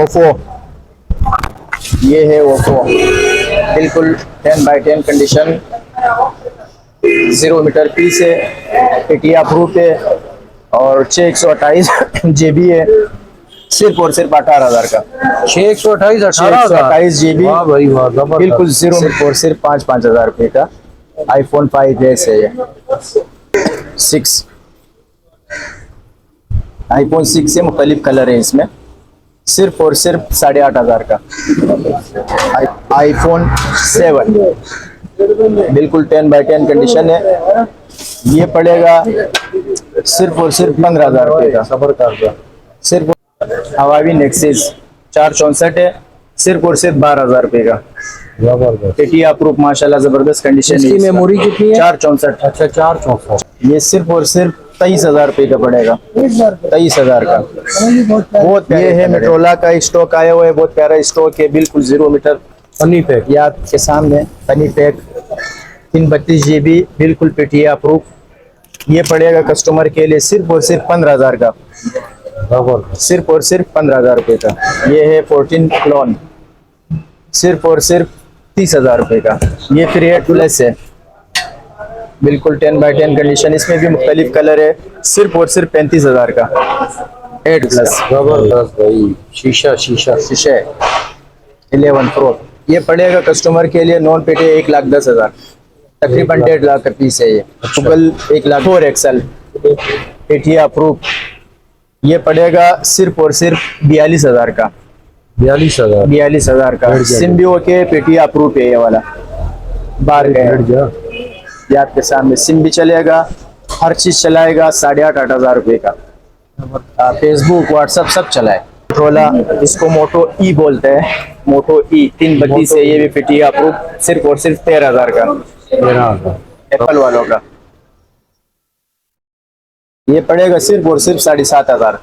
Oppo, ये है Oppo, बिल्कुल 10x10 कंडीशन, 0 मीटर पीस है, पेटिया प्रूफ है और 628 GB है, सिर्फ और सिर्फ 18,000 का। 628 18,000। 628 GB, वाह भाई वाह, जबरदस्त। बिल्कुल जीरो, सिर्फ और सिर्फ 5-5 हज़ार रुपये का iPhone 5s है ये। 6 iPhone 6 से मुख्तलिफ कलर है इसमें, सिर्फ और सिर्फ 8,500 का। iPhone 7 बिल्कुल 10x10 कंडीशन है, ये पड़ेगा सिर्फ और सिर्फ 15,000 रुपये का। सबर कर। सिर्फ हवावी नेक्सिस 464 है, सिर्फ और सिर्फ 12,000 रुपये का। जबरदस्त। पेटिया प्रूफ माशाल्लाह जबरदस्त कंडीशन है। इसकी मेमोरी कितनी है? 464। अच्छा 464। ये सिर्फ और सिर्फ 23,000 रुपये का पड़ेगा, 23,000 का। बहुत ये है मेट्रोला का स्टॉक आया हुआ है, बहुत प्यारा स्टॉक है, बिल्कुल 0 मीटर फनी पैक। ये आपके सामने फनी पैक, 332 GB, बिल्कुल पेटिया प्रूफ। ये पड़ेगा कस्टमर के लिए सिर्फ और सिर्फ 15,000 का, जबरदस्त। सिर्फ और सिर्फ 15,000 रुपये का। ये है 14 क्लोन, सिर्फ और सिर्फ 30,000 रुपये का। ये फिर 8+ है, बिल्कुल 10x10 कंडीशन, इसमें भी मुख्तलिफ कलर है, सिर्फ और सिर्फ 35,000 का। 8+ जबरदस्त भाई, शीशा शीशा। शीशे 11 प्रो, ये पड़ेगा कस्टमर के लिए नॉन पेटे 1,10,000, तकरीबन 1.5 लाख का पीस है ये। गूगल 1 लाख। 4 XL पेटिया प्रूफ, ये पड़ेगा सिर्फ और सिर्फ 42,000 का। 42,000। 42,000 का। सिम्बियो के पेटिया प्रूफ है ये वाला, बाहर गए ये आपके सामने। सिम भी चलेगा, हर चीज चलाएगा, 8,500 रुपये का। फेसबुक व्हाट्सएप सब चलाए। ट्रोला, इसको मोटो ई बोलते हैं, मोटो ई 332 है, ये भी पेटिया प्रूफ, सिर्फ और सिर्फ 13,000 का। 13,000। एप्पल वालों का ये पड़ेगा सिर्फ और सिर्फ 7,500,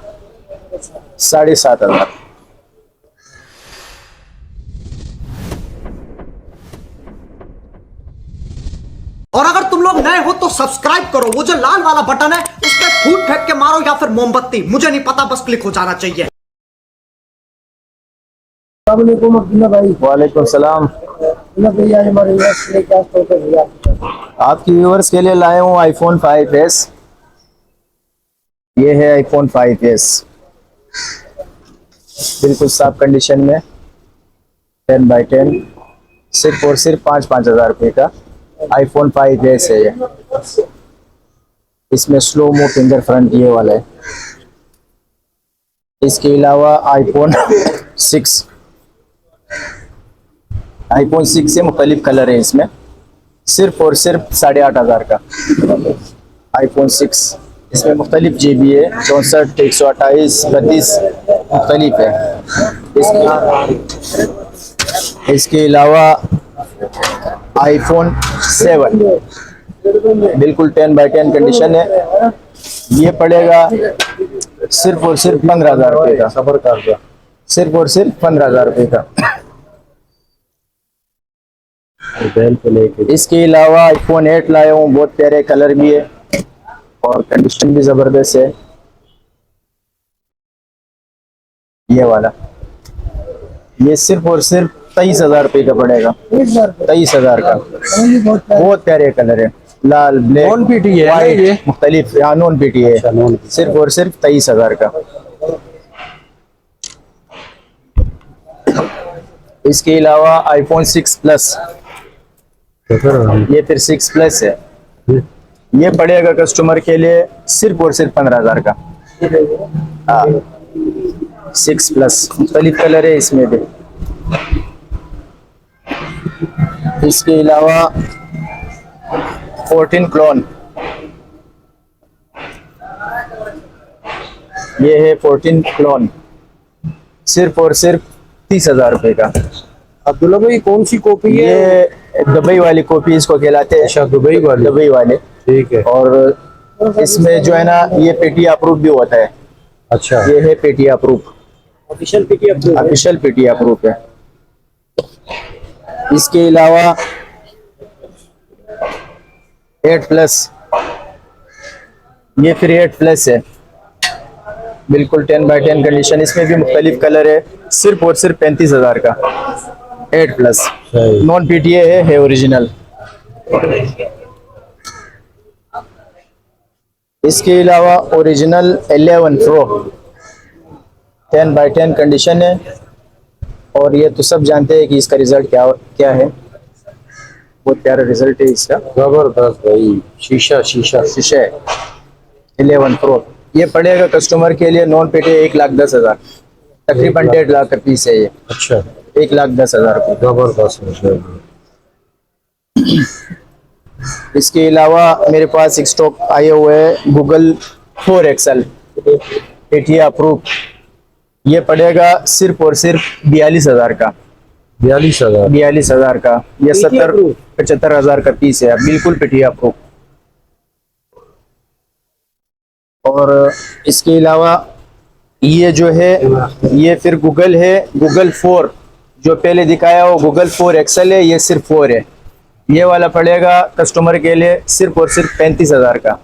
7,500। और अगर तुम लोग नए हो तो सब्सक्राइब करो, वो जो लाल वाला बटन है उस पर फूट फेंक के मारो या फिर मोमबत्ती, मुझे नहीं पता, बस क्लिक हो जाना चाहिए। वालेकुम सलाम। आपकी व्यूअर्स के लिए लाए हूँ iPhone 5s, ये है iPhone 5s, बिल्कुल साफ कंडीशन में, 10x10, सिर्फ और सिर्फ 5-5 हज़ार रुपये का iPhone 5s है ये। इसमें स्लो मो फिंगर फ्रंट ये वाला है। इसके अलावा iPhone 6 से मुख्तलिफ कलर है इसमें, सिर्फ और सिर्फ 8,500 का iPhone 6। इसमें मुख्तलिफ GB है, 64, 128, 32 मुख्तलिफ है। इसके अलावा iPhone 7 बिल्कुल 10x10 कंडीशन है, ये पड़ेगा सिर्फ और सिर्फ 15,000 रुपये का। सबर कर। सिर्फ और सिर्फ 15,000 रुपये का। इसके अलावा iPhone 8 लाया हूँ, बहुत प्यारे कलर भी है और कंडीशन भी जबरदस्त है। ये वाला, ये सिर्फ और सिर्फ 23,000 रुपये का पड़ेगा, 23,000 का। बहुत प्यारे कलर है, लाल, ब्लैक, नॉन पीटी है वाइट, ये? मुख्तलिफ, यहाँ नॉन पीटी है। सिर्फ और सिर्फ 23,000 का। इसके अलावा iPhone 6+ ये फिर 6+ है, ये पड़ेगा कस्टमर के लिए सिर्फ और सिर्फ 15,000 का। 6+ मुख्तलिफ कलर है इसमें भी। इसके अलावा 14 क्लोन, ये है 14 क्लोन, सिर्फ और सिर्फ 30,000 रुपये का। अब्दुल्ला भाई कौन सी कॉपी है? ये दुबई वाली कॉपी इसको कहलाते हैं। अच्छा, दुबई वाले। दुबई वाले, ठीक है। और इसमें जो है ना ये पेटी अप्रूव भी होता है। अच्छा, ये है पेटी अप्रूव, ऑफिशियल पेटी अप्रूव। ऑफिशियल पेटी अप्रूव है। इसके अलावा 8+, ये फिर 8+ है, बिल्कुल 10x10 कंडीशन, इसमें भी मुख्तलिफ कलर है, सिर्फ और सिर्फ 35,000 का 8+। सही। नॉन PTA है ओरिजिनल। इसके अलावा ओरिजिनल 11 प्रो 10/10 कंडीशन है, और ये तो सब जानते हैं कि इसका रिजल्ट क्या क्या है। बहुत प्यारा रिजल्ट है इसका। जबरदस्त भाई, शीशा शीशा। शीशे 11 प्रो ये पड़ेगा कस्टमर के लिए नॉन PTA 1,10,000, तकरीबन 1.5 लाख का पीस है ये। अच्छा, 1,10,000 रुपये। जबरदस्त है। इसके अलावा मेरे पास एक स्टॉक आए हुए हैं Google 4 XL PTA अप्रूव। ये पड़ेगा सिर्फ और सिर्फ 42,000 का। 42,000। 42,000 का ये 70-75,000 का पीस है, बिल्कुल PTA अप्रूव। और इसके अलावा ये जो है ये फिर Google है, Google 4 जो पहले दिखाया वो Google 4 XL है, ये सिर्फ 4 है। ये वाला पड़ेगा कस्टमर के लिए सिर्फ और सिर्फ 35,000 का।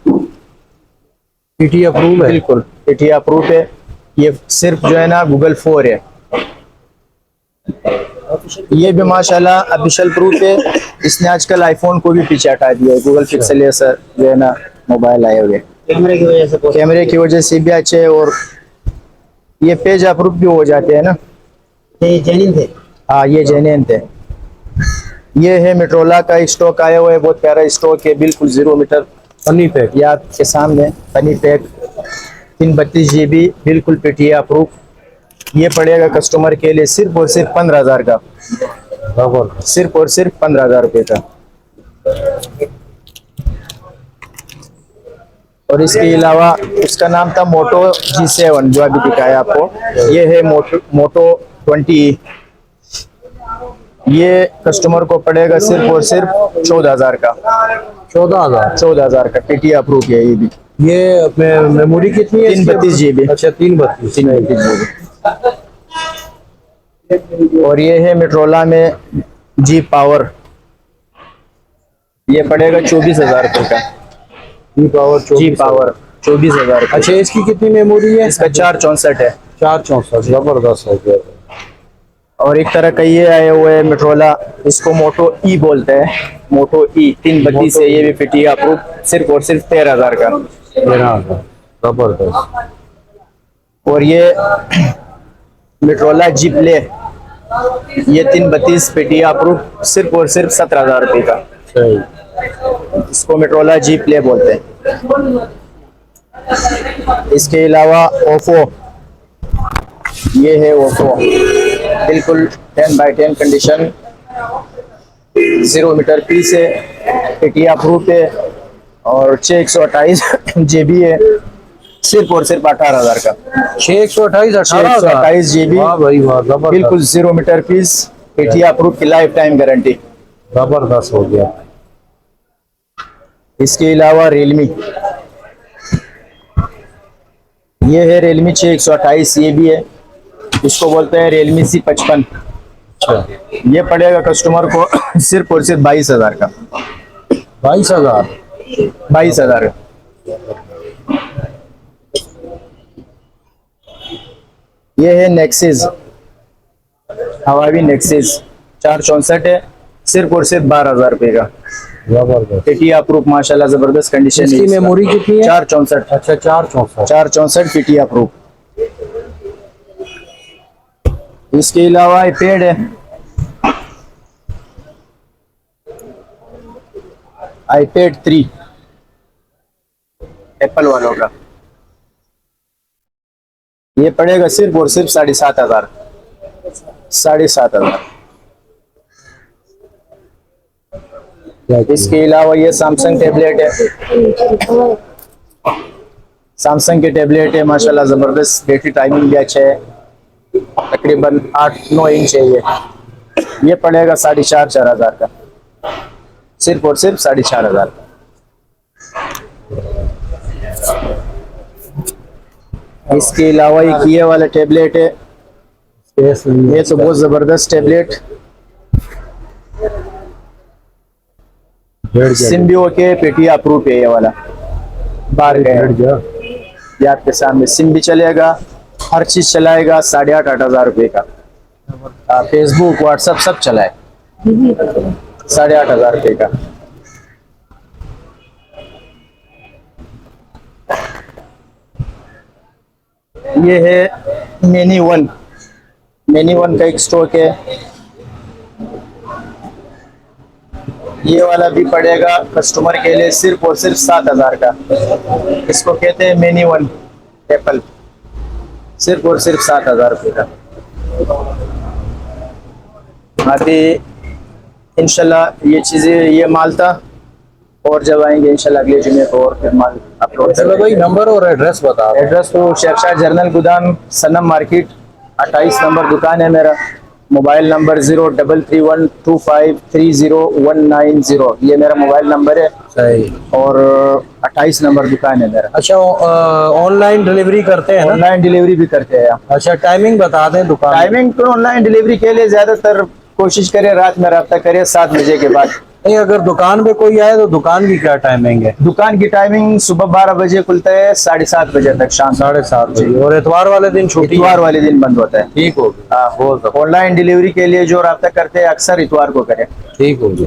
PTA अप्रूव है? बिल्कुल PTA अप्रूव है। ये सिर्फ जो है ना Google 4 है। ये भी माशाल्लाह ऑफिशियल प्रूफ है। इसने आजकल आईफोन को भी पीछे हटा दिया है। Google Pixel ये सर जो है ना मोबाइल आए हुए कैमरे की वजह से भी अच्छे है, और ये पेज अप्रूव भी हो जाते हैं ना। ये जेन्युइन थे। हाँ ये जेन्युइन थे। ये है मेट्रोला का स्टॉक आया हुआ है, बहुत प्यारा स्टॉक है, बिल्कुल 0 मीटर फनी पैक। ये आपके सामने फनी पैक 332 GB बिल्कुल PTA अप्रूव। ये पड़ेगा कस्टमर के लिए सिर्फ और सिर्फ 15,000 का। जबरदस्त। सिर्फ और सिर्फ 15,000 रुपये का। और इसके अलावा इसका नाम था मोटो G7 जो अभी दिखाया आपको। ये है मोटो 20। ये कस्टमर को पड़ेगा सिर्फ और सिर्फ 14,000 का। 14,000। 14,000 का PTA अप्रूव है ये भी। ये मेमोरी कितनी है? 332 GB। अच्छा, 332। 332 GB। और ये है मेट्रोला में G पावर। ये पड़ेगा 24,000 रुपये का। G power 24,000। अच्छा, इसकी कितनी मेमोरी है? इसका 464 है। 464। जबरदस्त है। और एक तरह का ये आए हुए है मेट्रोला, इसको मोटो E बोलते हैं। मोटो E 332 है, ये भी PTA अप्रूव सिर्फ और सिर्फ 13,000 का। 13,000। जबरदस्त। और ये मेट्रोला G प्ले ये 332 PTA अप्रूव सिर्फ और सिर्फ 17,000 रुपये का। सही। इसको मेट्रोला G प्ले बोलते हैं। इसके अलावा ओप्पो, ये है ओप्पो बिल्कुल 10/10 कंडीशन 0 मीटर पीस है, PTA अप्रूव है, और 628 GB है, सिर्फ और सिर्फ 18,000 का। 628 GB वाह भाई वाह, जबरदस्त। बिल्कुल 0 मीटर पीस, PTA अप्रूव की लाइफ टाइम गारंटी। जबरदस्त हो गया। इसके अलावा रियलमी, ये है रियलमी 628, ये भी है, इसको बोलते हैं रियलमी C55। अच्छा, ये पड़ेगा कस्टमर को सिर्फ और सिर्फ 22,000 का। 22,000। 22,000। ये है नेक्सिस, हवावी नेक्सिस 464 है, सिर्फ और सिर्फ 12,000 रुपये का। जबरदस्त। PTA अप्रूव माशाल्लाह जबरदस्त कंडीशन है। इसकी मेमोरी कितनी है? 464। अच्छा, 464। 464 PTA अप्रूव। इसके अलावा आईपैड है, iPad 3 एप्पल वालों का। ये पड़ेगा सिर्फ और सिर्फ 7,500। 7,500। इसके अलावा ये सैमसंग टैबलेट है, सैमसंग के टैबलेट है माशाल्लाह जबरदस्त, बैटरी टाइमिंग भी अच्छा है, तकरीबन 8-9 इंच है ये पड़ेगा 4,500 का। सिर्फ और सिर्फ 4,500। इसके अलावा एक ये वाला टैबलेट है, ये तो बहुत जबरदस्त टैबलेट, सिम्बियो के PTA अप्रूव है ये वाला। बाहर का है, ये आपके सामने सिम भी चलेगा, हर चीज चलाएगा। 8,500 रुपये का। फेसबुक व्हाट्सएप सब चला है। 8,500 रुपये का। ये है मिनी वन का एक स्टॉक है। ये वाला भी पड़ेगा कस्टमर के लिए सिर्फ और सिर्फ 7,000 का। इसको कहते हैं मिनी वन एप्पल, सिर्फ और सिर्फ 7,000 रुपये का। अभी इंशाल्लाह ये चीज़ें, ये माल था, और जब आएंगे इंशाल्लाह अगले जुमे को और फिर माल अपलोड। चलो भाई, नंबर और एड्रेस बता दो। एड्रेस तो शेरशाह जर्नल गोदाम, सनम मार्केट, 28 नंबर दुकान है मेरा। मोबाइल नंबर 0312530190, ये मेरा मोबाइल नंबर है। सही। और 28 नंबर दुकान है मेरा। अच्छा, ऑनलाइन डिलीवरी करते हैं ना? ऑनलाइन डिलीवरी भी करते हैं। अच्छा, टाइमिंग बता दें दुकान। टाइमिंग तो ऑनलाइन डिलीवरी के लिए ज्यादातर कोशिश करें रात में रब्ता करें 7 बजे के बाद। नहीं, अगर दुकान पे कोई आए तो दुकान की क्या टाइमिंग है? दुकान की टाइमिंग सुबह 12 बजे खुलता है, 7:30 बजे तक शाम। 7:30 बजे। और इतवार वाले दिन छुट्टी? इतवार वाले दिन बंद होता है। ठीक होगी। हाँ, ऑनलाइन डिलीवरी के लिए जो रब्ता करते हैं अक्सर इतवार को करें। ठीक होगी।